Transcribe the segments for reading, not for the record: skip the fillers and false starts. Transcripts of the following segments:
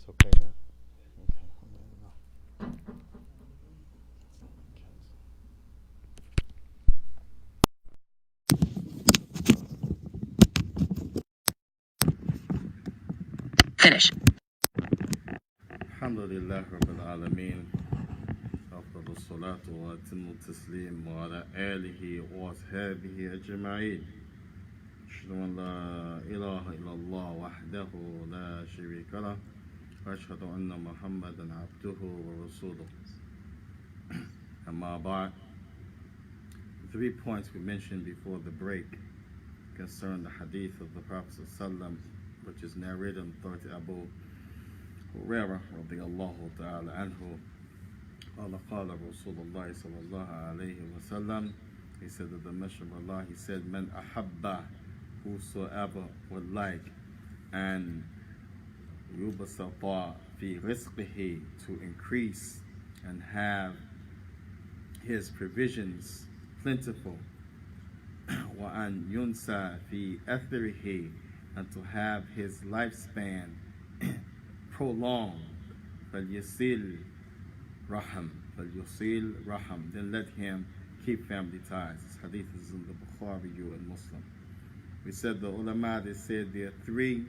It's okay now? Okay. Finish. Alhamdulillah Rabbil Alameen. أفضل الصلاة وأتم التسليم وعلى آله وأصحابه أجمعين. أشهد أن لا إله إلا الله وحده لا شريك له وأشهد أن محمدا عبده ورسوله. أما بعد, 3 points we mentioned before the break concern the hadith of the Prophet ﷺ, which is narrated in authority Abu Hurairah radiyallahu ta'ala anhu. قال رسول الله صلى الله عليه وسلم. He said that the Messenger of Allah, he said, "Man ahabba, whosoever would like, and yubasata fi rizqihi, to increase and have his provisions plentiful, wa an yunsa fi athrihi, and to have his lifespan prolonged, فَلْيَصِلْ raham, then let him keep family ties." This hadith is in the Bukhari and Muslim. We said the ulama, they said there are 3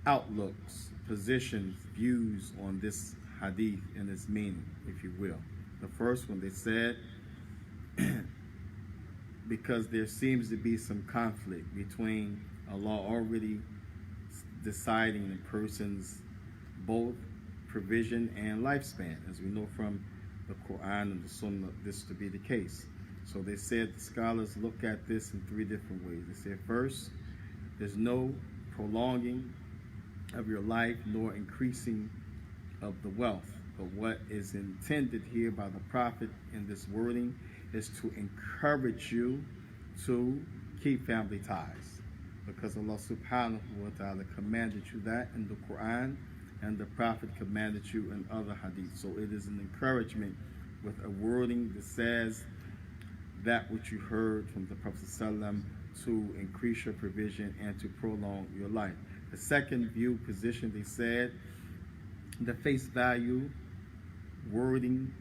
outlooks, positions, views on this hadith and its meaning, if you will. The first one, they said, because there seems to be some conflict between Allah already deciding the person's both provision and lifespan, as we know from the Quran and the Sunnah, this to be the case. So they said, the scholars look at this in 3 different ways. They said, first, there's no prolonging of your life nor increasing of the wealth. But what is intended here by the Prophet in this wording is to encourage you to keep family ties, because Allah subhanahu wa ta'ala commanded you that in the Quran, and the Prophet commanded you in other hadith. So it is an encouragement with a wording that says that which you heard from the Prophet ﷺ to increase your provision and to prolong your life. The second view position, they said, the face value wording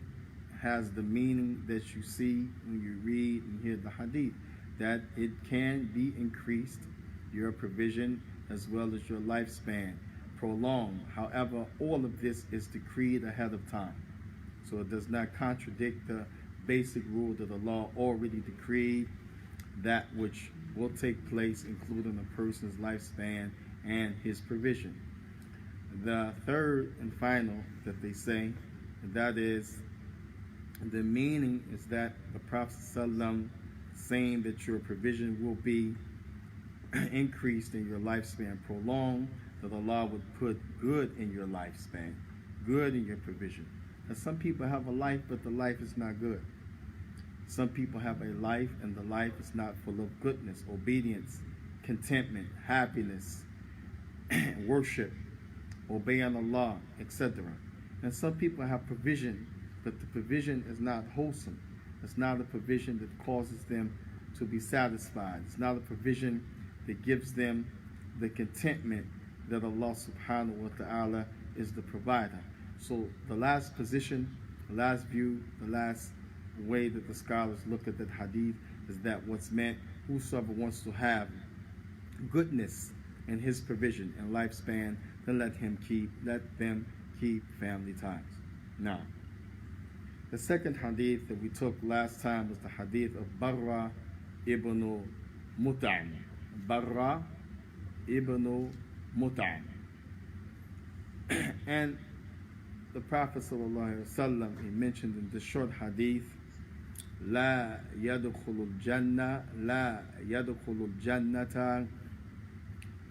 has the meaning that you see when you read and hear the hadith, that it can be increased, your provision as well as your lifespan prolonged. However, all of this is decreed ahead of time. So it does not contradict the basic rule that the law already decreed, that which will take place, including a person's lifespan and his provision. The third and final that they say, that is, the meaning is that the Prophet ﷺ saying that your provision will be increased and your lifespan prolonged, that Allah would put good in your lifespan, good in your provision. And some people have a life, but the life is not good. Some people have a life, and the life is not full of goodness, obedience, contentment, happiness, worship, obeying Allah, etc. And some people have provision, but the provision is not wholesome. It's not a provision that causes them to be satisfied. It's not a provision that gives them the contentment that Allah subhanahu wa ta'ala is the provider. So the last position, the last view, the last way that the scholars look at that hadith is that what's meant, whosoever wants to have goodness in his provision and lifespan, then let them keep family ties. Now, the second hadith that we took last time was the hadith of Barra ibn Mut'im. Barra ibn Mut'im. And the Prophet ﷺ, he mentioned in this short hadith, لا يدخل الجنة لا يدخل الجنة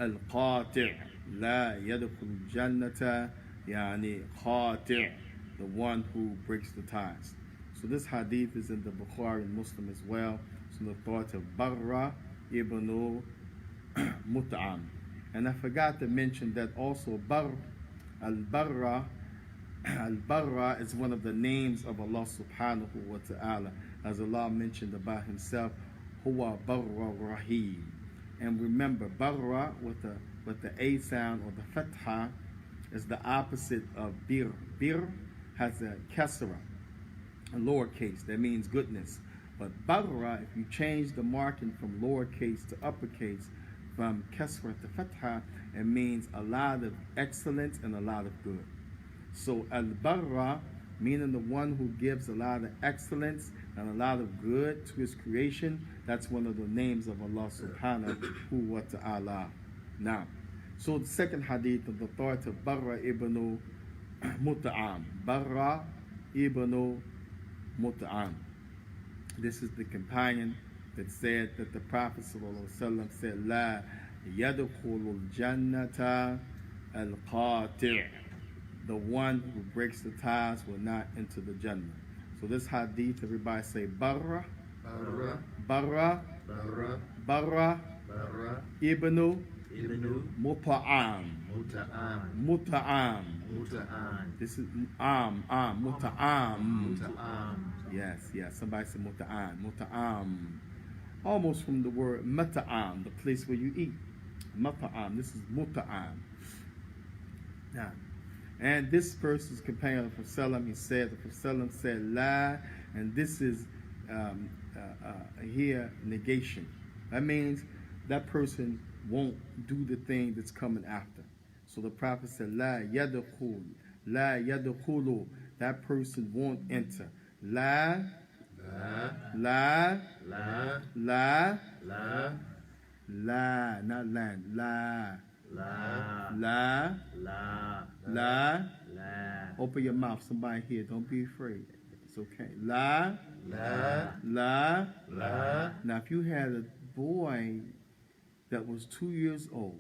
القاطع لا يدخل الجنة يعني قاطع, the one who breaks the ties. So this hadith is in the Bukhari and Muslim as well. It's in the thought of Barra ibn Mut'am. And I forgot to mention that also Al-Barra is one of the names of Allah subhanahu wa ta'ala, as Allah mentioned about himself, Huwa Barra Rahim. And remember, Barra with but the A sound or the fatha is the opposite of bir. Bir has a kasra, a lowercase, that means goodness. But barra, if you change the marking from lowercase to uppercase, from kasra to fatha, it means a lot of excellence and a lot of good. So al-barra, meaning the one who gives a lot of excellence and a lot of good to his creation, that's one of the names of Allah subhanahu wa ta'ala. Now, so the second hadith of the authority of Barra ibn Mut'am. Barra ibn Mut'am. This is the companion that said that the Prophet ﷺ said, La yadkhulul jannata al-qati'. The one who breaks the ties will not enter the Jannah. So this hadith, everybody say Barra, Barra, Barra, Barra, Barra, Barra, ibn Ibn Mut'am. Mut'am, Mut'am. Mut'am, This is Mut'am. Mut'am. Yes. Somebody said Mut'am. Mut'am. Almost from the word Mat'am, the place where you eat. Mat'am. This is Mut'am. Now, and this person's companion of the Prophet, he said, the Prophet said, La, and this is here negation. That means that person won't do the thing that's coming after. So the Prophet said, La yadkhul, La yadkhulu, that person won't enter. La, La, La, La, La, La, La, not land, La, La, La, La, La. La, Open your mouth, somebody here, don't be afraid. It's okay. La, La, La. La. Now, if you had a boy that was 2 years old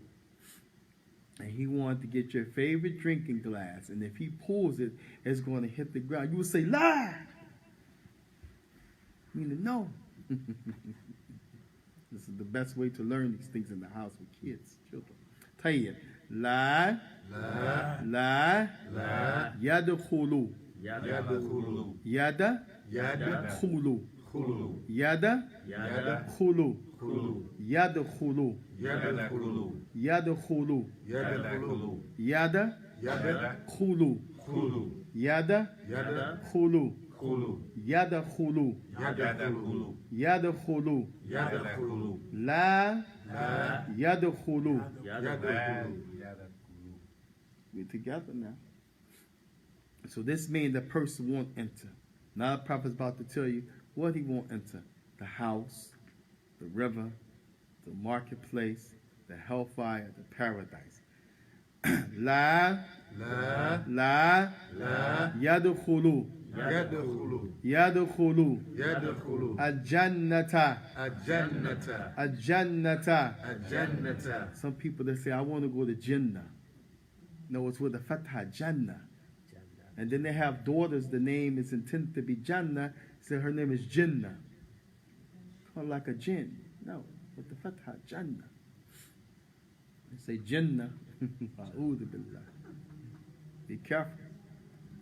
and he wanted to get your favorite drinking glass, and if he pulls it, it's going to hit the ground, you would say, La! Meaning, no. This is the best way to learn these things in the house with kids, children. Tell you, La, La, La, La, Yadkhulu, Yadkhulu, Yada, Yadkhulu, Khulu, Yada, Yadkhulu, Khulu, Yadkhulu, Yadkhulu, Yadkhulu, Yadkhulu, Yada, Yadkhulu, Khulu, Yada, Khulu, Khulu, Yadkhulu, Yadkhulu, Yadkhulu, Yadkhulu, La, La, Yadkhulu. Yadkhulu. We're together now. So this means the person won't enter. Now the prophet's about to tell you what he won't enter. The house, the river, the marketplace, the hellfire, the paradise. La, La, La, La, Yadkhulu, Yadkhulu, Yadkhulu, Yadkhulu, Al-Jannata, Al-Jannata, Al-Jannata. Al-Jannata. Some people that say, I want to go to Jannah. No, it's with the Fatha, Jannah. And then they have daughters, the name is intended to be Jannah. So her name is Jinnah. Called like a jinn. No, with the Fatha, Jannah. They say Jinnah. A'udhu billah. Be careful.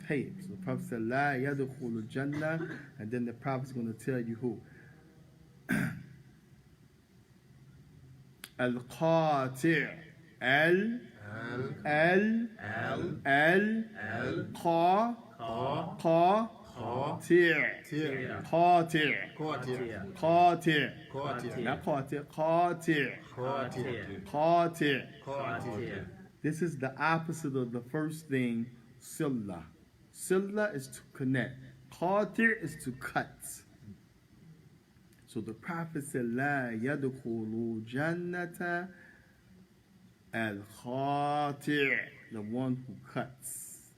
Hey, so the Prophet said, La yadkhulu Jannah. And then the Prophet's going to tell you who. Al-Qati'. Al, Al, Al, Qa, Qa, Ti', Qati', Qati', not Qati', Qati', Qati'. This is the opposite of the first thing, Silla. Silla is to connect. Qati' is to cut. So the Prophet said, La yadkhulu jannata al-khati', the one who cuts.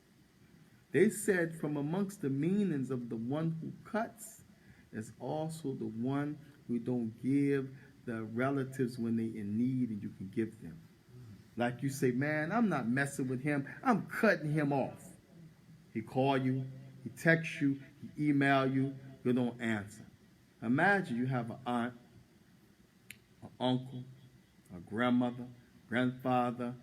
They said from amongst the meanings of the one who cuts is also the one who don't give the relatives when they in need and you can give them. Like you say, man, I'm not messing with him. I'm cutting him off. He call you, he text you, he email you, you don't answer. Imagine you have an aunt, an uncle, a grandmother, grandfather,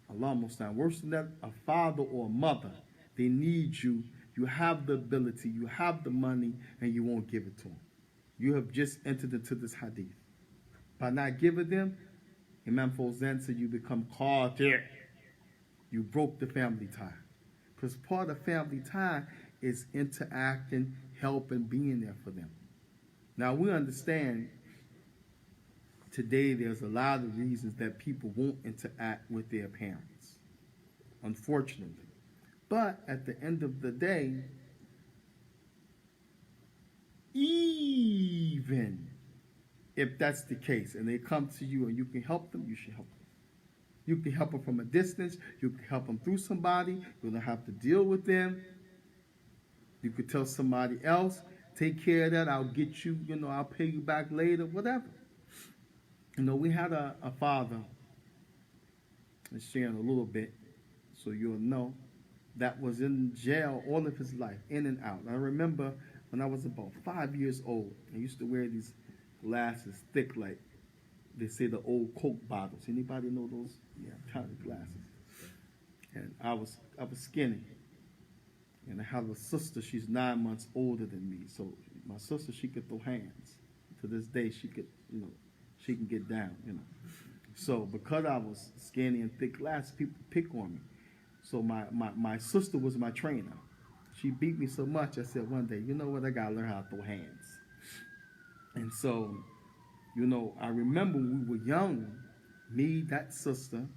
Allah Muslim, worse than that, a father or a mother. They need you. You have the ability, you have the money, and you won't give it to them. You have just entered into this hadith. By not giving them, Imam Fawzan said you become qati'. You broke the family tie. Because part of family tie is interacting, helping, being there for them. Now we understand today there's a lot of reasons that people won't interact with their parents, unfortunately. But at the end of the day, even if that's the case and they come to you and you can help them, you should help them. You can help them from a distance. You can help them through somebody. You don't have to deal with them. You could tell somebody else, take care of that. I'll get you, I'll pay you back later, whatever. We had a father, and sharing a little bit so you'll know, that was in jail all of his life, in and out. I remember when I was about 5 years old, I used to wear these glasses, thick like they say the old Coke bottles. Anybody know those? Yeah, kind of glasses. And I was skinny. And I have a sister, she's 9 months older than me. So my sister, she could throw hands. To this day, she could, she can get down, So because I was skinny and thick glasses, people pick on me. So my sister was my trainer. She beat me so much, I said one day, you know what, I gotta learn how to throw hands. And so, I remember when we were young, me, that sister,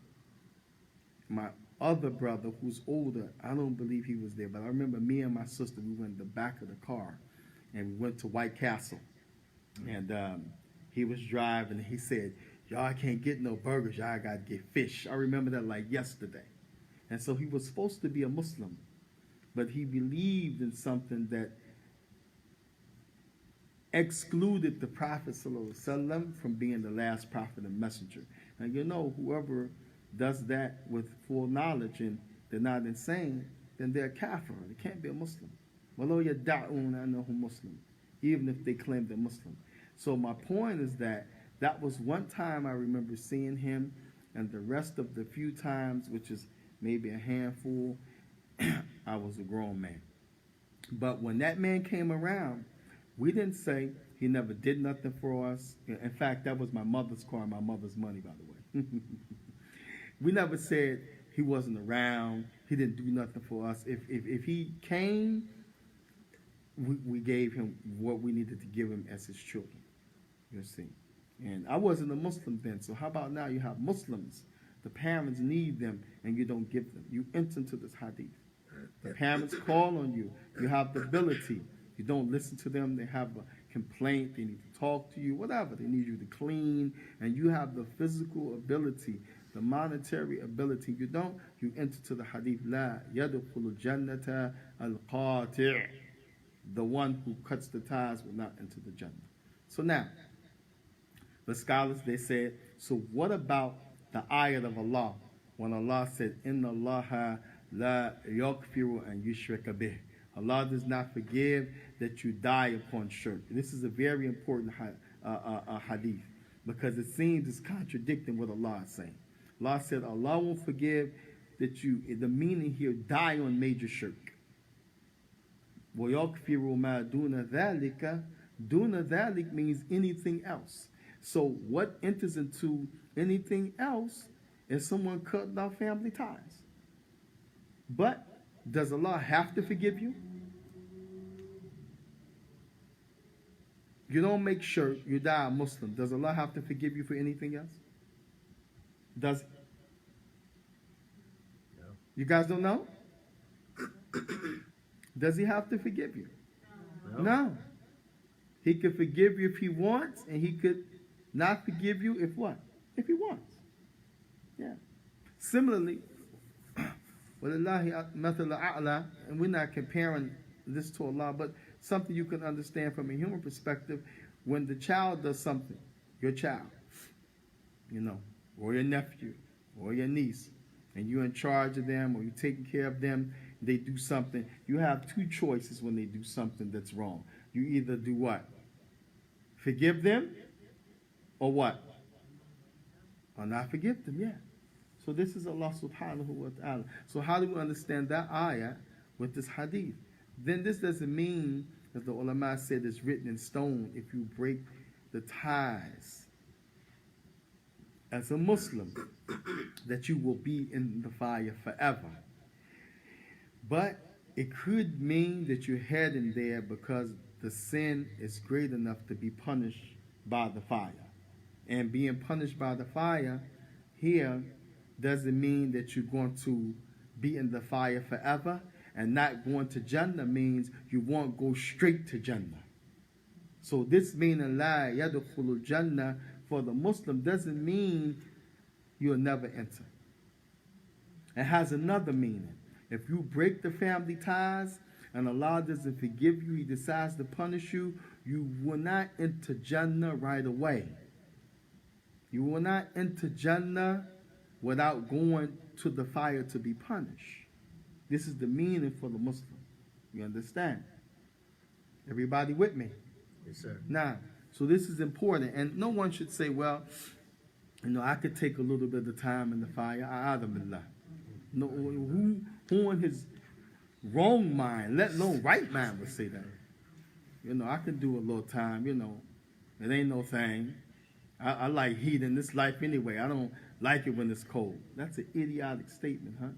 my other brother who's older, I don't believe he was there, but I remember me and my sister, we went in the back of the car and we went to White Castle. And he was driving and he said, y'all can't get no burgers, y'all gotta get fish. I remember that like yesterday. And so he was supposed to be a Muslim, but he believed in something that excluded the Prophet ﷺ from being the last prophet and messenger. And whoever does that with full knowledge and they're not insane, then they're kafir. They can't be a Muslim. وَلَوْ يَدَّعُونَ أَنَّهُمْ Muslim, even if they claim they're Muslim. So my point is that was one time I remember seeing him, and the rest of the few times, which is maybe a handful, I was a grown man. But when that man came around, we didn't say he never did nothing for us. In fact, that was my mother's car and my mother's money, by the way. We never said he wasn't around, he didn't do nothing for us. If he came, we gave him what we needed to give him as his children. You see. And I wasn't a Muslim then, so how about now you have Muslims, the parents need them, and you don't give them. You enter into this hadith. The parents call on you. You have the ability. You don't listen to them. They have a complaint. They need to talk to you, whatever. They need you to clean, and you have the physical ability, the monetary ability. You don't. You enter to the hadith. La yadkhulu jannata al-qati'. The one who cuts the ties will not enter the Jannah. So now, the scholars, they said, so what about the ayat of Allah when Allah said, Inna Allaha la yaghfiru an yushraka bih. Allah does not forgive that you die upon shirk. This is a very important hadith because it seems it's contradicting what Allah is saying. Allah said Allah won't forgive that you, the meaning here, die on major shirk. وَيَغْفِرُ مَا دُونَ ذَلِكَ. Duna dhalik means anything else. So what enters into anything else is someone cutting off family ties. But does Allah have to forgive you? You don't make sure you die a Muslim. Does Allah have to forgive you for anything else? Does he? No. You guys don't know? Does he have to forgive you? No. He could forgive you if he wants, and he could not forgive you if what? If he wants. Yeah. Similarly, وَلِلَّهِ مَثَلَ أَعْلَى, and we're not comparing this to Allah, but something you can understand from a human perspective. When the child does something, your child, or your nephew, or your niece, and you're in charge of them, or you're taking care of them, they do something, you have two choices when they do something that's wrong. You either do what? Forgive them, or what? Or not forgive them, yeah. So this is Allah subhanahu wa ta'ala. So how do we understand that ayah with this hadith? Then this doesn't mean, as the ulama said, it's written in stone if you break the ties as a Muslim that you will be in the fire forever. But it could mean that you're heading there because the sin is great enough to be punished by the fire. And being punished by the fire here doesn't mean that you're going to be in the fire forever. And not going to Jannah means you won't go straight to Jannah. So this meaning la yadkhulul Jannah for the Muslim doesn't mean you'll never enter. It has another meaning. If you break the family ties and Allah doesn't forgive you, He decides to punish you, you will not enter Jannah right away. You will not enter Jannah without going to the fire to be punished. This is the meaning for the Muslim. You understand? Everybody with me? Yes, sir. Now, so this is important. And no one should say, well, I could take a little bit of time in the fire. A'adhamillah. No, who in his wrong mind, let alone right mind, would say that? I can do a little time, It ain't no thing. I like heat in this life anyway. I don't like it when it's cold. That's an idiotic statement, huh?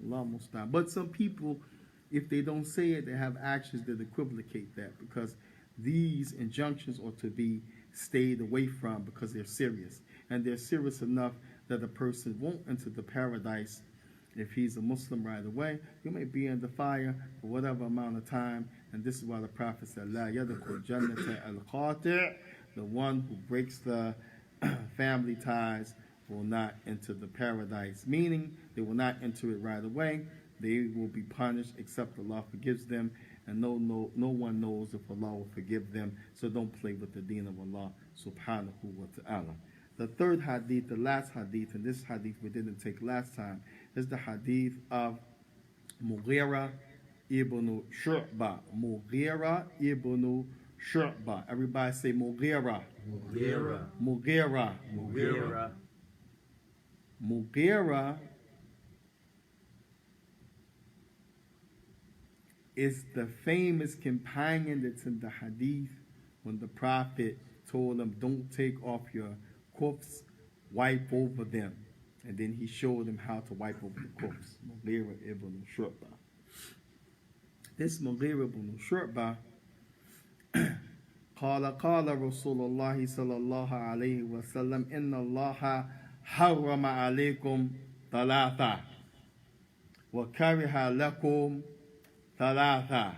Allah Mustaan. But some people, if they don't say it, they have actions that equivocate that, because these injunctions are to be stayed away from because they're serious. And they're serious enough that a person won't enter the paradise if he's a Muslim right away. You may be in the fire for whatever amount of time. And this is why the Prophet said, La yadkhul jannata al-qati', the one who breaks the family ties will not enter the paradise. Meaning, they will not enter it right away. They will be punished except Allah forgives them. And no one knows if Allah will forgive them. So don't play with the deen of Allah subhanahu wa ta'ala. The third hadith, the last hadith, and this hadith we didn't take last time, is the hadith of Mughira ibn Shu'ba. Mughira ibn Shu'ba. Everybody say Mughira. Mughira. Mughira. Mughira. Mughira is the famous companion that's in the hadith when the Prophet told him, don't take off your kufs, wipe over them. And then he showed him how to wipe over the kufs. Mughira ibn Shu'ba. This Mughira ibn Shu'ba قال رسول الله صلى الله عليه وسلم إن الله حرم عليكم ثلاثة وكره لكم ثلاثة.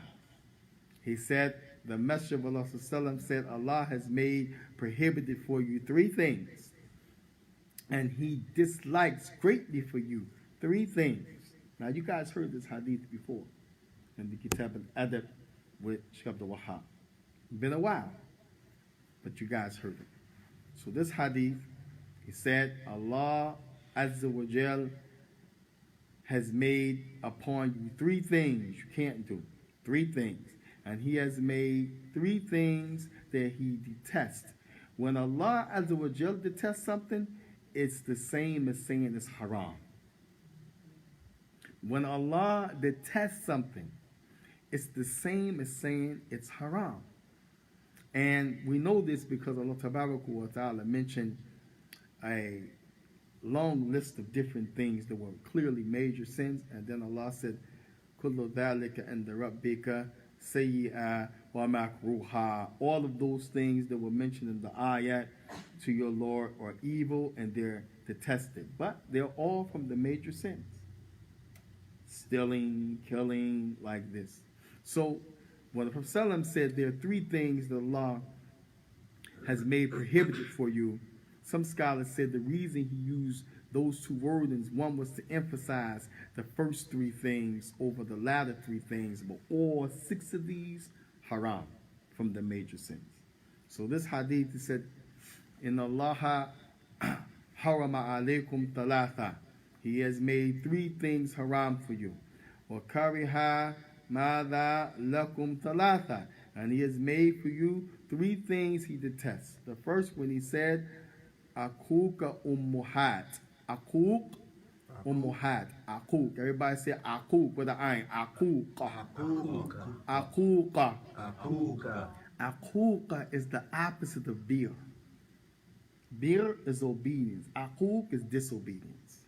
He said, the Messenger of Allah ﷺ said, Allah has made prohibited for you three things, and He dislikes greatly for you three things. Now, you guys heard this hadith before in the Kitaabul with Shaykh Abdul Wahab. Been a while, but you guys heard it. So this hadith, he said, Allah Azza wa Jal has made upon you three things you can't do. Three things. And He has made three things that He detests. When Allah Azza wa Jal detests something, it's the same as saying it's haram. When Allah detests something, it's the same as saying it's haram. And we know this because Allah Tabaraka wa Ta'ala mentioned a long list of different things that were clearly major sins, and then Allah said, Kullu dhalika inda rabbika sayyi'a wa makruha. All of those things that were mentioned in the ayat to your Lord are evil and they're detested. But they're all from the major sins. Stealing, killing, like this. So when the Prophet ﷺ said there are three things that Allah has made prohibited for you, some scholars said the reason He used those two wordings, one was to emphasize the first three things over the latter three things, but all six of these haram, from the major sins. So this hadith said, in Allah harama alaykum thalatha. He has made three things haram for you. Wa kariha madha lakum thalatha. And He has made for you three things He detests. The first one He said, akuka ummuhat. Akuk ummuhat. Akuk. Everybody say akuk with an ayn. Akuka. Akuka. Akuka. Akuka is the opposite of bir. Bir is obedience. Aquq is disobedience.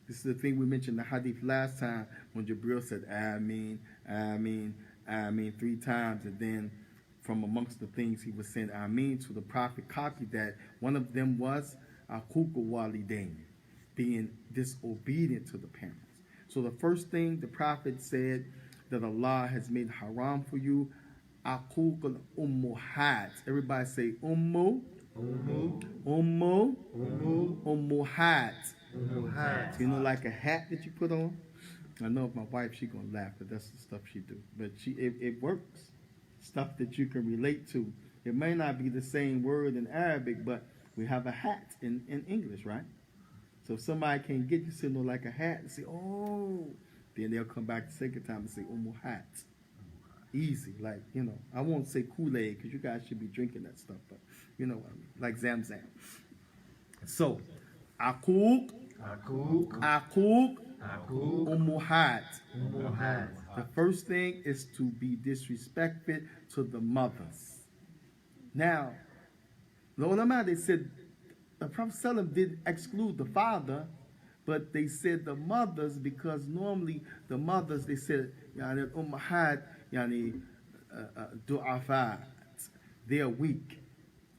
This is the thing we mentioned in the hadith last time when Jibril said, Ameen, Ameen, Ameen 3 times. And then from amongst the things he was saying, Ameen, so the Prophet copied that. One of them was Aquq walidain, being disobedient to the parents. So the first thing the Prophet said that Allah has made haram for you, Aquq al-ummuhat. Everybody say ummu, ummu, ummuhat. So, you know, like a hat that you put on. I know if my wife, she gonna laugh, but that's the stuff she do. But it works. Stuff that you can relate to. It may not be the same word in Arabic, but we have a hat in English, right? So if somebody can get you sitting on like a hat and say, oh, then they'll come back the second time and say, hat. Easy, like, you know, I won't say Kool-Aid because you guys should be drinking that stuff, but you know what I mean, like Zamzam. So, Aquq, ummuhat. The first thing is to be disrespectful to the mothers. Now, the ulama, they said the Prophet ﷺ did exclude the father, but they said the mothers because normally the mothers, they said, yani ummahat, yani du'afat, they're weak.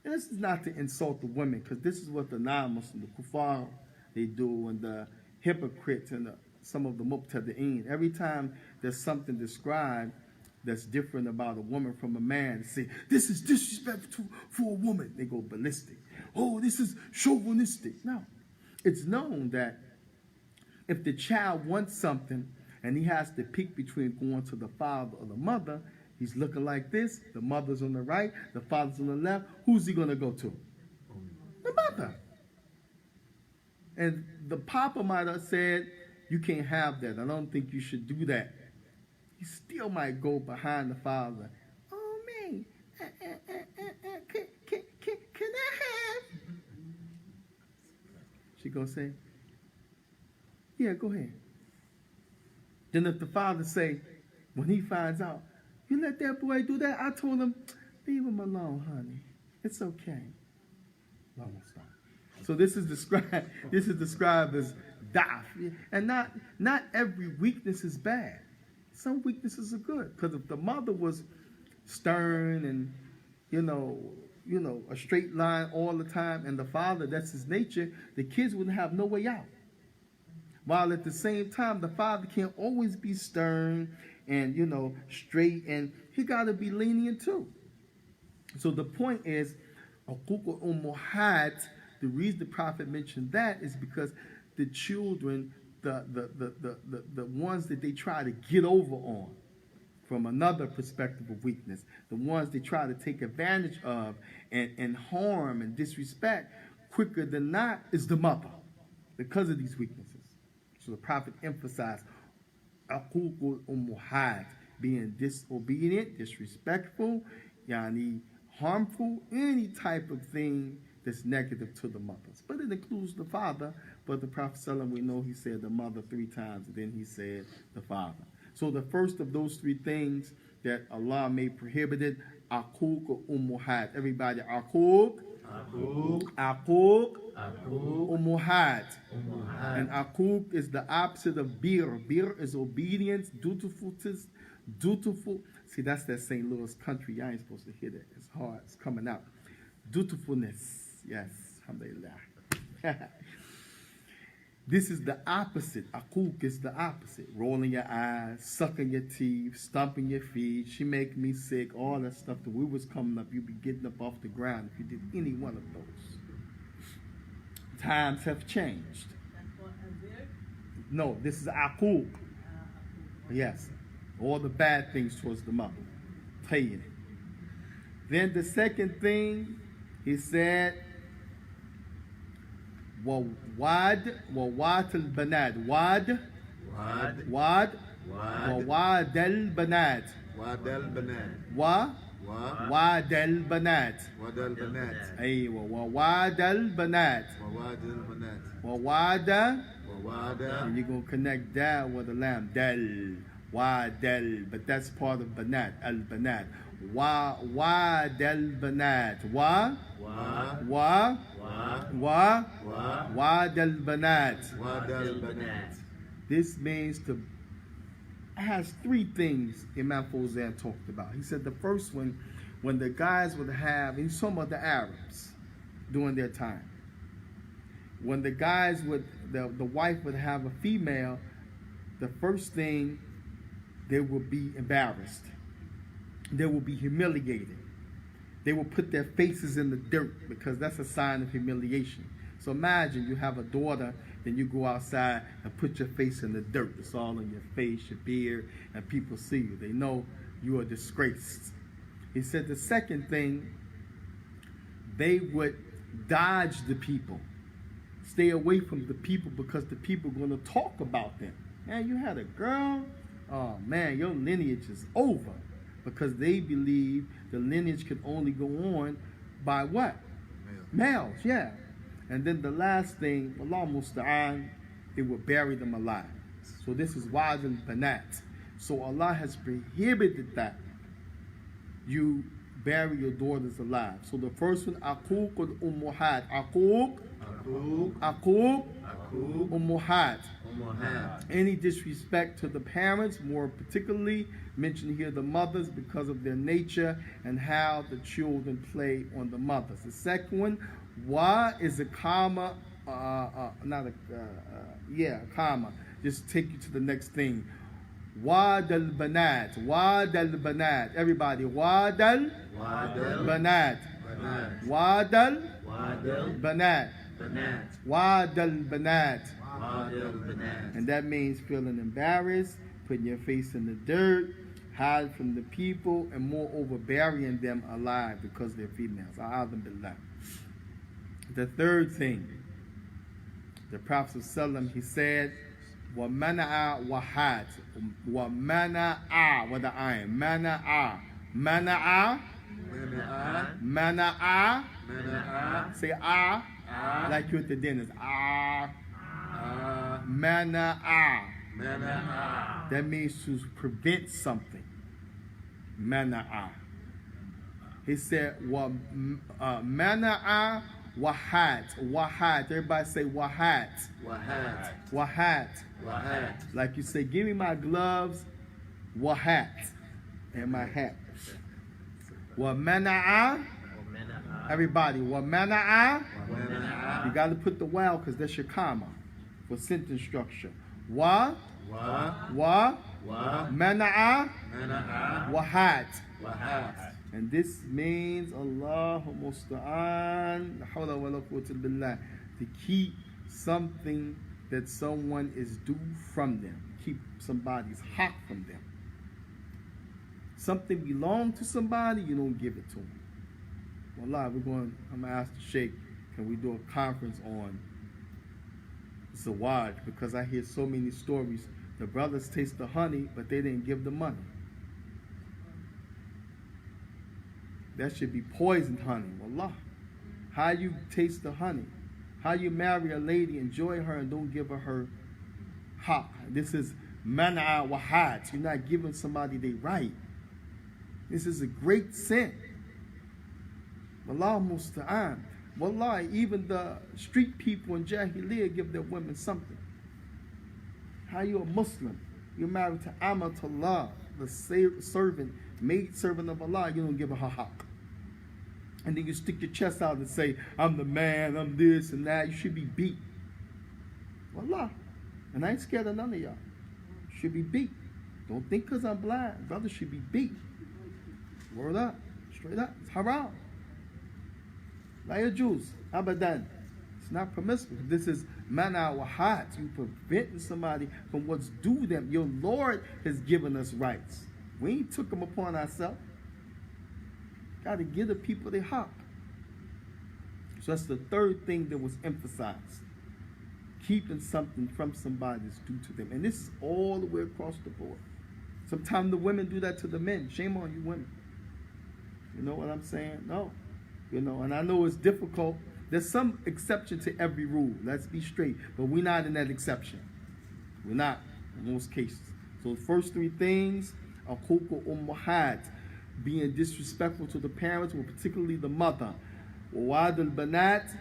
And this is not to insult the women, because this is what the non-Muslim, the kuffar, they do, and the hypocrites and some of the mubtadi'een. Every time there's something described that's different about a woman from a man, they say, this is disrespectful for a woman. They go ballistic. Oh, this is chauvinistic. No. It's known that if the child wants something and he has to pick between going to the father or the mother, he's looking like this, the mother's on the right, the father's on the left, who's he going to go to? The mother. And the papa might have said, you can't have that. I don't think you should do that. He still might go behind the father. Oh, man, can I have? She going to say, yeah, go ahead. Then if the father say, when he finds out, you let that boy do that? I told him, leave him alone, honey. It's okay. Long stop. So this is described as daf. And not every weakness is bad. Some weaknesses are good. Because if the mother was stern and, you know, a straight line all the time, and the father, that's his nature, the kids wouldn't have no way out. While at the same time, the father can't always be stern and, straight, and he got to be lenient too. So the point is, Aquq ummuhat, the reason the Prophet mentioned that is because the children, the ones that they try to get over on from another perspective of weakness, the ones they try to take advantage of and harm and disrespect, quicker than not is the mother because of these weaknesses. So the Prophet emphasized Aquq ummuhat, being disobedient, disrespectful, yani harmful, any type of thing that's negative to the mothers. But it includes the father. But the Prophet ﷺ, we know he said the mother 3 times, and then he said the father. So the first of those 3 things that Allah made prohibited, Aquq ummuhat. Everybody, Aquq, ummuhat. And Aquq is the opposite of bir. Bir is obedience, dutiful. See, that's that St. Louis country. I ain't supposed to hear that. It's hard. It's coming out. Dutifulness. Yes. Alhamdulillah. This is the opposite. Aquq is the opposite. Rolling your eyes, sucking your teeth, stomping your feet. She make me sick. All that stuff that we was coming up. You'd be getting up off the ground if you did any one of those. Times have changed. No, this is Aquq. Yes. All the bad things towards the mother. Paying it. Then the second thing, he said, وواد البنات واد وواد البنات وواد البنات أيوة وواد البنات وواد and you're going to connect that with the lamb del wadel, but that's part of banat al banat وعد البنات wa, وعد البنات. del banat. This means to, has three things Imam Fawzan talked about. He said the first one, when the guys would have, he's talking about the Arabs during their time. When the guys would, the wife would have a female, the first thing, they would be embarrassed. They will be humiliated. They will put their faces in the dirt because that's a sign of humiliation. So imagine you have a daughter, then you go outside and put your face in the dirt. It's all on your face, your beard, and people see you. They know you are disgraced. He said the second thing, they would dodge the people. Stay away from the people because the people are going to talk about them. Man, you had a girl? Oh man, your lineage is over. Because they believe the lineage can only go on by what? Males, yeah. And then the last thing, Allah Musta'an, it will bury them alive. So this is wa'd al-banat. So Allah has prohibited that you bury your daughters alive. So the first one, aquq al-ummuhat. Aquq ummuhat. Any disrespect to the parents, more particularly mentioned here the mothers because of their nature and how the children play on the mothers. The second one, wa is a comma, not a, a comma. Just take you to the next thing. Wa'd al-banat, wa'd al-banat. Everybody, wa'd al-banat, wa'd al-banat, wa'd al-banat. And that means feeling embarrassed, putting your face in the dirt, hide from the people, and moreover burying them alive because they're females. A'adham billah. The third thing, the Prophet ﷺ, he said, وَمَنَعَ وَحَاتِ وَمَنَعَ with the iron. Mana'a. Say like you at the dentist. Mana'a. That means to prevent something. Mana'a. He said, mana'a wahat. Everybody say wahat. Like you say, give me my gloves, wahat, and my hat. Mana'a. Everybody, mana'a. You got to put the wow because that's your comma for sentence structure. Mana'a wahat. And this means Allahu Musta'an, la hawla wa la quwwata billah, to keep something that someone is due from them. Keep somebody's haq from them. Something belongs to somebody, you don't give it to them. Wallah, I'm going to ask the Shaikh, can we do a conference on Zawaj? Because I hear so many stories. The brothers taste the honey, but they didn't give the money. That should be poisoned honey. Wallah. How you taste the honey? How you marry a lady, enjoy her, and don't give her haq? This is man'a wahat. You're not giving somebody their right. This is a great sin. Wallah musta'an. Wallah, even the street people in Jahiliyyah give their women something. How you a Muslim? You're married to Amatullah, the servant, maid servant of Allah, you don't give her haq. And then you stick your chest out and say, I'm the man, I'm this and that. You should be beat. Wallah. And I ain't scared of none of y'all. You should be beat. Don't think because I'm blind. Brothers should be beat. Word up. Straight up. It's haram. La yajuz. Abadan. It's not permissible. This is mana wahat. You preventing somebody from what's due them. Your Lord has given us rights. We ain't took them upon ourselves. Got to give the people their haq. So that's the third thing that was emphasized. Keeping something from somebody that's due to them. And this is all the way across the board. Sometimes the women do that to the men. Shame on you women. You know what I'm saying? No. You know, and I know it's difficult. There's some exception to every rule. Let's be straight. But we're not in that exception. We're not in most cases. So the first three things, aquq ummuhat. being disrespectful to the parents, or particularly the mother. Wa'ad al-banat,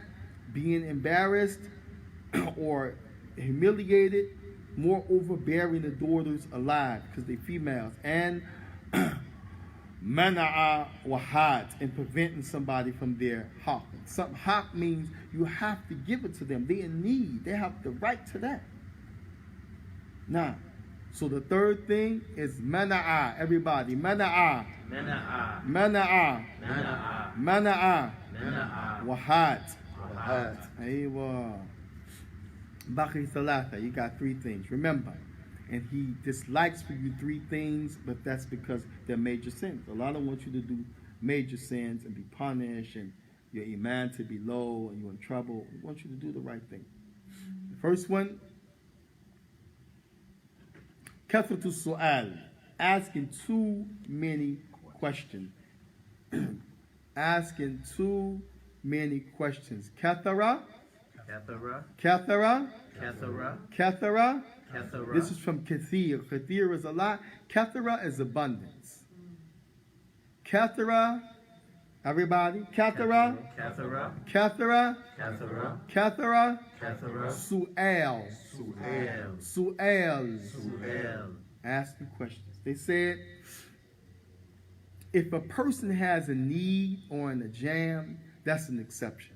being embarrassed or humiliated, moreover burying the daughters alive because they're females, and mana'a wahad, and preventing somebody from their haq. Some haq means you have to give it to them. They're in need. They have the right to that. Now, so the third thing is mana'a. Everybody, mana'a. Mana'a. Mana'a. Mana'a. Mana'a. Mana'a. Wahad. Wahad. Aywa. Baqi thalatha. You got three things. Remember, and he dislikes for you three things, but that's because they're major sins. Allah don't want you to do major sins and be punished and your iman to be low and you're in trouble. He wants you to do the right thing. The first one, kathratu su'al, asking too many questions. Asking too many questions. Kathara, Kathara. kathara, Kathara. kathara. Kathara. This is from kathir. Kathir is a lot. Kathara is abundance. Kathara, everybody. Kathara, Kathara. kathara, Kathara. kathara. Kathara. Su'al. Su'al. Su'al. Su'al. Asking questions. They said, if a person has a need or in a jam, that's an exception.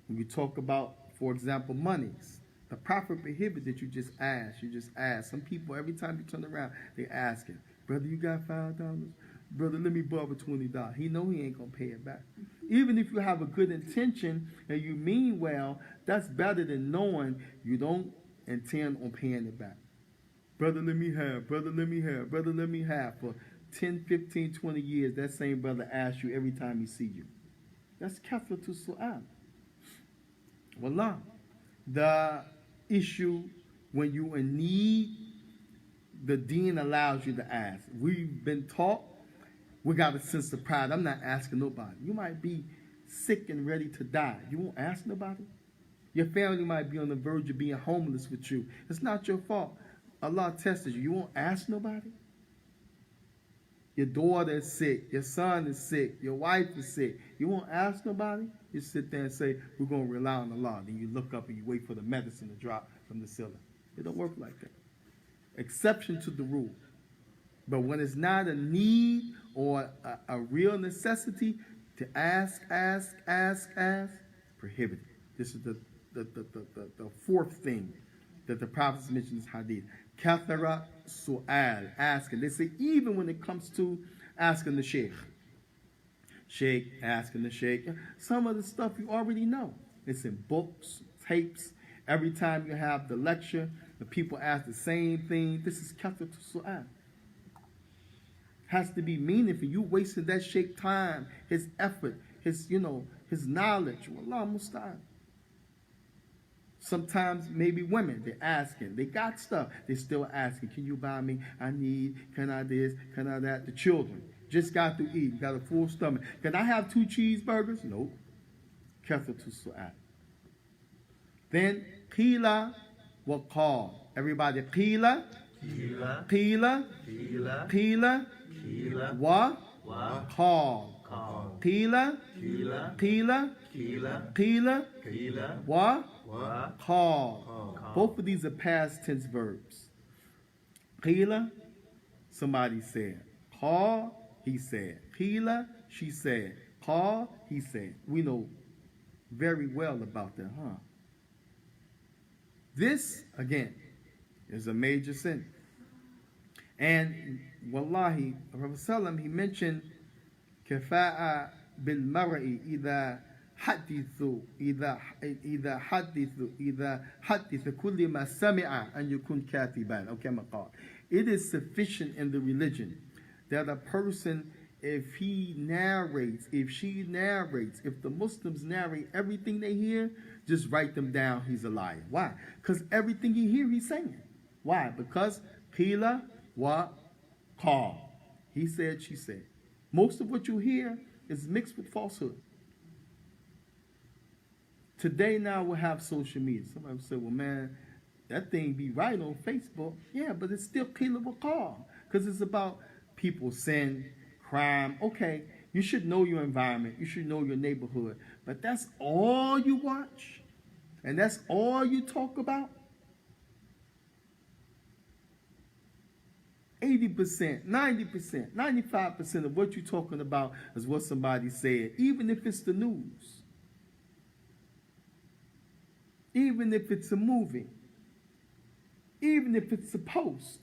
When you talk about, for example, monies, the Prophet prohibited that you just ask. You just ask. Some people, every time you turn around, they asking, brother, you got $5? Brother, let me borrow $20. He know he ain't going to pay it back. Even if you have a good intention and you mean well, that's better than knowing you don't intend on paying it back. Brother, let me have. Brother, let me have. Brother, let me have. For 10, 15, 20 years, that same brother asks you every time he see you. That's kathratu su'al. Wallah. The issue when you in need, the deen allows you to ask. We've been taught, we got a sense of pride. I'm not asking nobody. You might be sick and ready to die. You won't ask nobody? Your family might be on the verge of being homeless with you. It's not your fault. Allah tested you. You won't ask nobody? Your daughter is sick. Your son is sick. Your wife is sick. You won't ask nobody? You sit there and say, we're going to rely on Allah. Then you look up and you wait for the medicine to drop from the ceiling. It don't work like that. Exception to the rule. But when it's not a need or a real necessity to ask, prohibited. This is the fourth thing that the Prophet mentions in hadith. Kathara su'al, asking. They say even when it comes to asking the Shaikh. Shaikh, asking the Shaikh. Some of the stuff you already know. It's in books, tapes. Every time you have the lecture, the people ask the same thing. This is kathratu su'al. Has to be meaningful. You wasted that Shaikh time, his effort, his knowledge. Wallah musta'an. Sometimes maybe women, they're asking. They got stuff. They're still asking, can you buy me? I need, can I this, can I that? The children just got to eat, got a full stomach. Can I have 2 cheeseburgers? Nope. Kathratu su'al. Then, qila wa qal. Everybody, qila, Qila. qila, Qila. qila, Qila. wa Wa. qal. Qal. Qila, Qila. qila, Qila. qila, Qila. wa Wa. qal. Qal. Both of these are past tense verbs. Qila, somebody said. Qal, he said. Qila, she said. Qal, he said. We know very well about that, huh? This, again, is a major sin. And wallahi, Rasulullah, he mentioned كفاءة بالمرء إذا حدث كل ما سمع أن يكون كاتبا أو كما قال. It is sufficient in the religion that a person, if he narrates, if she narrates, if the Muslims narrate everything they hear, just write them down, he's a liar. Why? Because everything you hear, he's saying. Why? Because qila wa qal. He said, she said. Most of what you hear is mixed with falsehood. Today now we'll have social media. Somebody will say, well, man, that thing be right on Facebook. Yeah, but it's still qila wa qal. Because it's about people sin, crime. Okay, you should know your environment. You should know your neighborhood. But that's all you watch? And that's all you talk about? 80%, 90%, 95% of what you're talking about is what somebody said, even if it's the news, even if it's a movie, even if it's a post.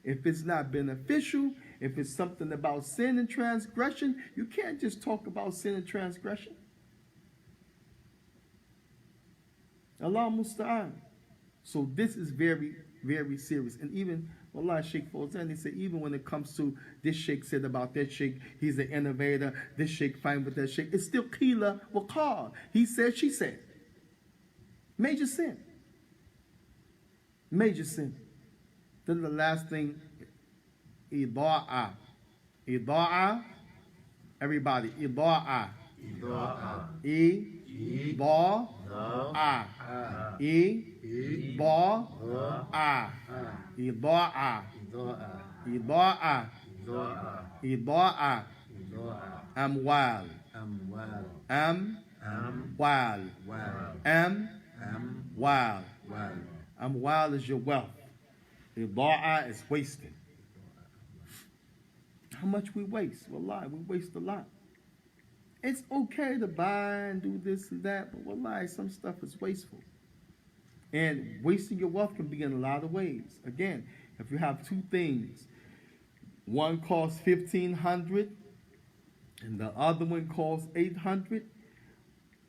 If it's not beneficial, if it's something about sin and transgression, you can't just talk about sin and transgression. Allah Musta'an. So this is very, very serious. And even, Allah, Shaikh Fawzan, they say, even when it comes to this Shaikh said about that Shaikh, he's an innovator, this Shaikh fine with that Shaikh, it's still Qila wa Qal. He said, she said. Major sin. Major sin. Then the last thing, Ida'a. Ida'a. Everybody, Ida'a. Ida'a. Ida'a. Ida'a. Ida'a. Ida'a. Ida'a. Amwal. Amwal. Amwal. Amwal is your wealth. Ida'a is wasting. How much we waste? Wallahi, we waste a lot. It's okay to buy and do this and that, but wallahi, some stuff is wasteful. And wasting your wealth can be in a lot of ways. Again, if you have two things, one costs $1,500 and the other one costs $800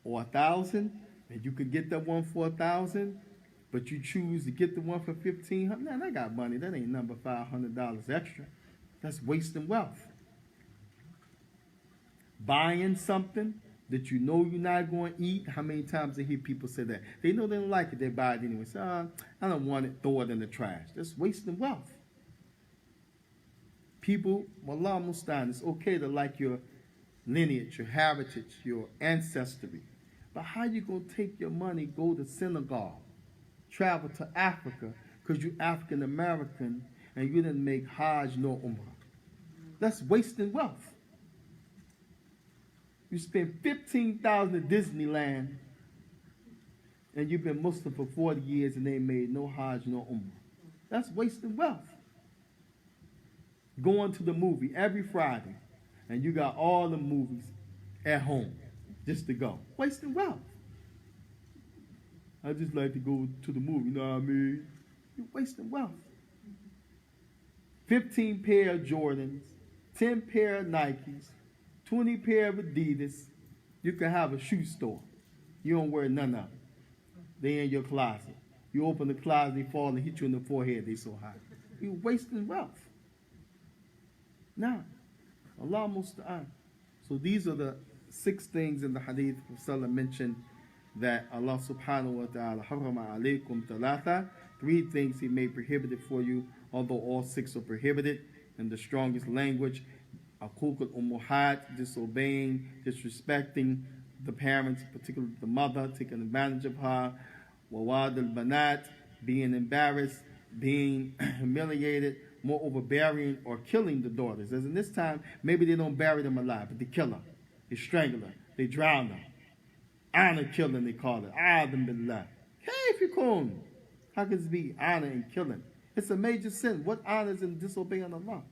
or $1,000, and you could get that one for $1,000, but you choose to get the one for $1,500. Man, I got money. That ain't number $500 extra. That's wasting wealth. Buying something that you know you're not going to eat. How many times I hear people say that? They know they don't like it, they buy it anyway. So, I don't want it, throw it in the trash. That's wasting wealth. People, Wallah Mustan, it's okay to like your lineage, your heritage, your ancestry. But how you going to take your money, go to Senegal, travel to Africa, because you're African American, and you didn't make Hajj nor Umrah? That's wasting wealth. You spent $15,000 at Disneyland, and you've been Muslim for 40 years, and they made no Hajj nor Umrah. That's wasting wealth. Going to the movie every Friday, and you got all the movies at home just to go. Wasting wealth. I just like to go to the movie, you know what I mean? You're wasting wealth. 15 pair of Jordans, 10 pair of Nikes, 20 pair of Adidas. You can have a shoe store. You don't wear none of them. They in your closet. You open the closet, they fall and hit you in the forehead. They so high. You're wasting wealth. Now, Allah Musta'an. So these are the 6 things in the hadith Prophet mentioned that Allah subhanahu wa ta'ala harama alaykum talatha. 3 things He made prohibited for you, although all 6 are prohibited in the strongest language. Aquq al-ummuhat, disobeying, disrespecting the parents, particularly the mother, taking advantage of her. Wawad al-banat, being embarrassed, being humiliated, moreover burying or killing the daughters. As in this time, maybe they don't bury them alive, but they kill her, they strangle her, they drown her. Honor killing, they call it. Adam billah. Kayf yakun. How can this be honor and killing? It's a major sin. What honor is in disobeying Allah?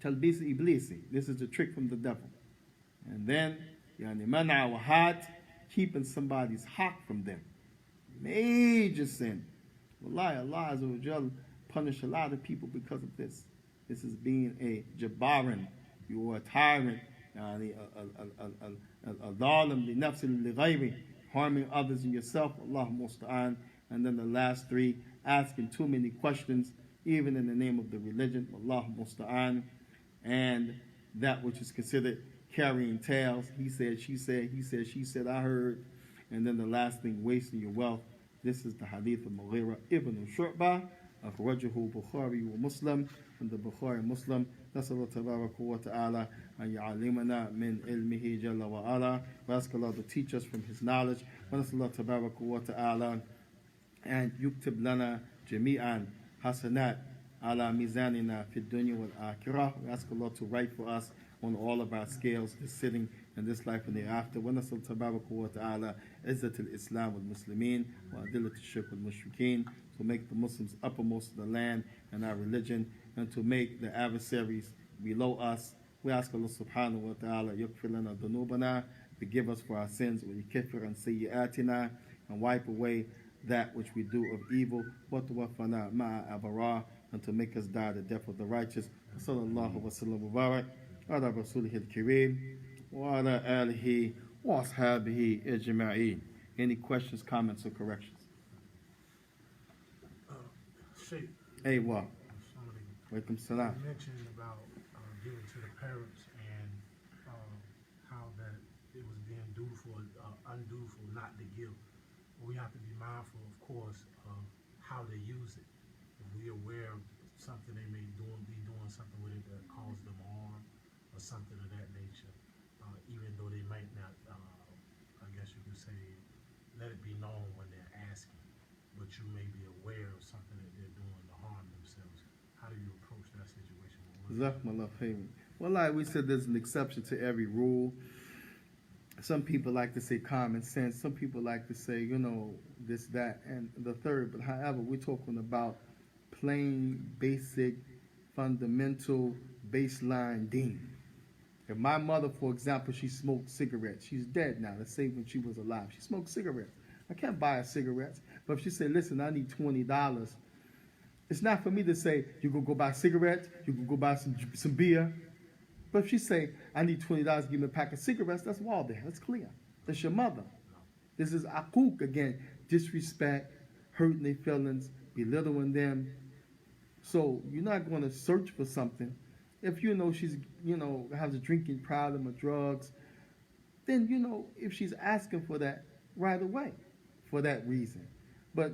Talbis iblisi. This is a trick from the devil. And then, yani mana wa hat, keeping somebody's haq from them. Major sin. Wallahi, Allah Azza wa Jal punish a lot of people because of this. This is being a jabbaran. You are a tyrant. Yani a dhalim li nafsi li ghayri, harming others and yourself. Allah musta'an. And then the last 3, asking too many questions, even in the name of the religion. Allah musta'an. And that which is considered carrying tales. He said, she said, he said, she said, I heard. And then the last thing, wasting your wealth. This is the hadith of Mughira ibn Shu'bah, akhrajahu Bukhari wa Muslim, and the Bukhari Muslim. نسأل الله تبارك وتعالى أن يعلمنا من علمه جل وعلا. We ask Allah to teach us from His knowledge. ونسأل الله تبارك وتعالى أن يكتب لنا جميعا حسنات ala mizanina fi dunya wal akhirah. We ask Allah to write for us on all of our scales, the sitting in this life and the after. ونسأل تبارك وتعالى عزة الإسلام والمسلمين وأذلة الشرك والمشركين, to make the Muslims uppermost of the land and our religion, and to make the adversaries below us. We ask Allah subhanahu wa ta'ala يغفر لنا ذنوبنا, forgive us for our sins, ويكفر عن سيئاتنا, and wipe away that which we do of evil, وتوفنا مع أبرار, and to make us die the death of the righteous. صلى الله وسلم وبارك على رسوله الكريم وعلى آله وأصحابه أجمعين. Any questions, comments, or corrections? Shaikh, Hey, what? somebody Walaikum salam. mentioned about giving to the parents and how that it was being dutiful, undutiful not to give. We have to be mindful, of course, of how they use it. If we're aware of something they may be doing something with it that causes them harm or something of that nature, even though they might not, I guess you could say, let it be known when they're asking, but you may be aware of something that they're doing to harm themselves. How do you approach that situation? Jazakumullah khairan. Well, like we said, there's an exception to every rule. Some people like to say common sense. Some people like to say, this, that, and the third. But however, we're talking about plain, basic, fundamental, baseline deen. If my mother, for example, she smoked cigarettes. She's dead now. Let's say when she was alive, she smoked cigarettes. I can't buy her cigarettes. But if she said, listen, I need $20, it's not for me to say, you can go buy cigarettes, you can go buy some beer. But if she say, I need $20, give me a pack of cigarettes, that's wall there. That's clear. That's your mother. This is akuk, again, disrespect, hurting their feelings, belittling them. So you're not going to search for something. If she's, has a drinking problem or drugs, then, if she's asking for that right away for that reason. But,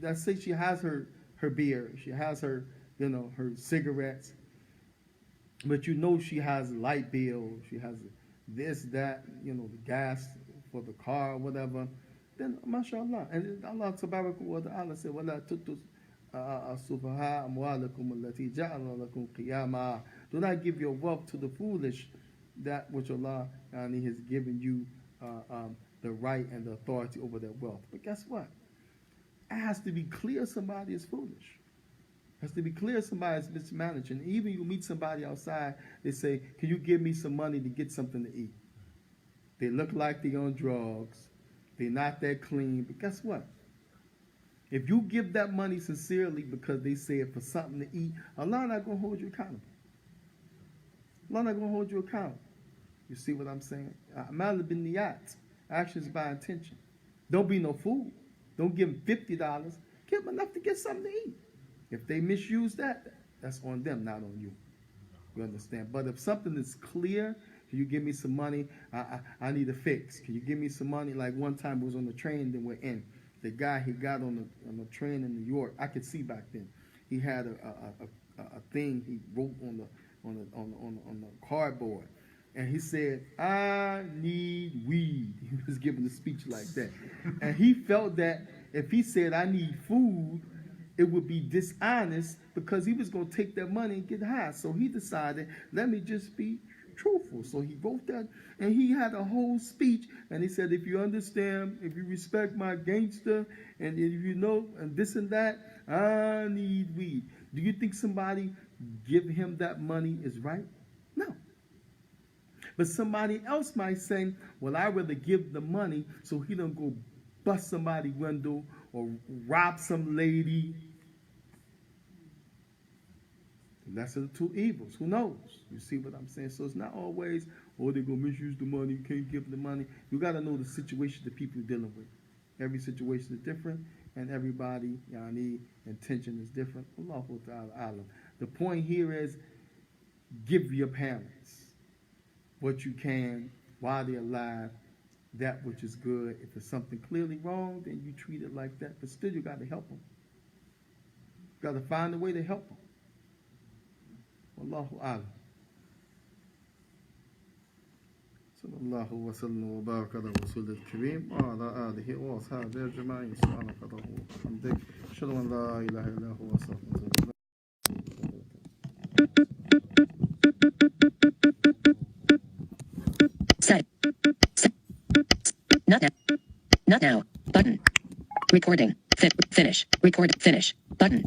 let's say she has her beer, she has her, her cigarettes, but she has a light bill, she has this, that, the gas for the car, whatever, then, mashallah. And Allah tabarak wa ta'ala said, وَلَا تُتُّ السُّفَهَاءَ أَمْوَالَكُمُ الَّتِي جَعَلَ لَكُمْ قِيَامًا. Do not give your wealth to the foolish, that which Allah has given you the right and the authority over that wealth. But guess what? It has to be clear somebody is foolish. It has to be clear somebody is mismanaging. Even you meet somebody outside, they say, can you give me some money to get something to eat? They look like they're on drugs. They're not that clean. But guess what? If you give that money sincerely because they say it for something to eat, Allah not going to hold you accountable. Allah not going to hold you accountable. You see what I'm saying? Amal bin niyat. Actions by intention. Don't be no fool. Don't give them $50. Give them enough to get something to eat. If they misuse that, that's on them, not on you. You understand? But if something is clear, can you give me some money? I need a fix. Can you give me some money? Like one time we was on the train, then we're in. The guy, he got on the train in New York. I could see back then. He had a thing he wrote on the cardboard. And he said, I need weed. He was giving a speech like that. And he felt that if he said, I need food, it would be dishonest because he was going to take that money and get high. So he decided, let me just be truthful. So he wrote that, and he had a whole speech. And he said, if you understand, if you respect my gangster, and if you know, and this and that, I need weed. Do you think somebody give him that money is right? No. But somebody else might say, well, I'd rather give the money so he don't go bust somebody's window or rob some lady. The lesser of the two evils. Who knows? You see what I'm saying? So it's not always, oh, they're going to misuse the money. You can't give the money. You got to know the situation the people are dealing with. Every situation is different, and everybody, intention is different. Allahu ta'ala alam. The point here is, give your parents what you can while they're alive, that which is good. If it's something clearly wrong, then you treat it like that. But still, you got to help them. You got to find a way to help them. Wallahu a'lam. Sallallahu wa sallam wa baraka ala rasulil kareem wa ala alihi wa ashabihi ajma'in. Subhanaka Allahumma wa bihamdik. Ashhadu an la ilaha illa huwa astaghfiruka wa atubu ilayk. Not now. Button. Recording. Finish. Record. Finish. Button.